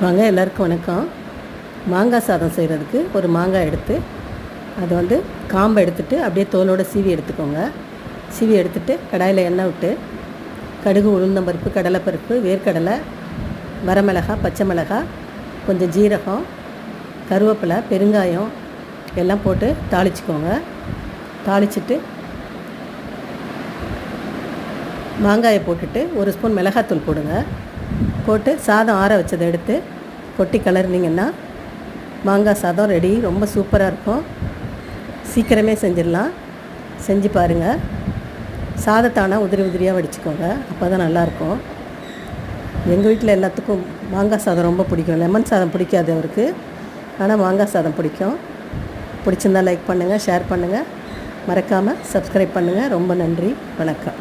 வாங்க, எல்லாருக்கும் வணக்கம். மாங்காய் சாதம் செய்கிறதுக்கு ஒரு மாங்காய் எடுத்து அதை காம்பை எடுத்துகிட்டு அப்படியே தோலோடு சீவி எடுத்துக்கோங்க. சீவி எடுத்துகிட்டு கடாயில் எண்ணெய் விட்டு கடுகு, உளுந்தம்பருப்பு, கடலைப்பருப்பு, வேர்க்கடலை, வரமிளகாய், பச்சை மிளகாய், கொஞ்சம் ஜீரகம், கருவேப்பிலை, பெருங்காயம் எல்லாம் போட்டு தாளிச்சிக்கோங்க. தாளிச்சிட்டு மாங்காயை போட்டுட்டு ஒரு ஸ்பூன் மிளகாத்தூள் போடுங்க. போட்டு சாதம் ஆற வச்சதை எடுத்து கொட்டி கலர்னிங்கன்னா மாங்காய் சாதம் ரெடி. ரொம்ப சூப்பராக இருக்கும். சீக்கிரமே செஞ்சிடலாம். செஞ்சு பாருங்கள். சாதத்தானா உதிரி உதிரியாக வடிச்சுக்கோங்க, அப்போ தான் நல்லாயிருக்கும். எங்கள் வீட்டில் எல்லாத்துக்கும் மாங்காய் சாதம் ரொம்ப பிடிக்கும். லெமன் சாதம் பிடிக்காது அவருக்கு, ஆனால் மாங்காய் சாதம் பிடிக்கும். பிடிச்சிருந்தால் லைக் பண்ணுங்கள், ஷேர் பண்ணுங்கள், மறக்காமல் சப்ஸ்கிரைப் பண்ணுங்கள். ரொம்ப நன்றி, வணக்கம்.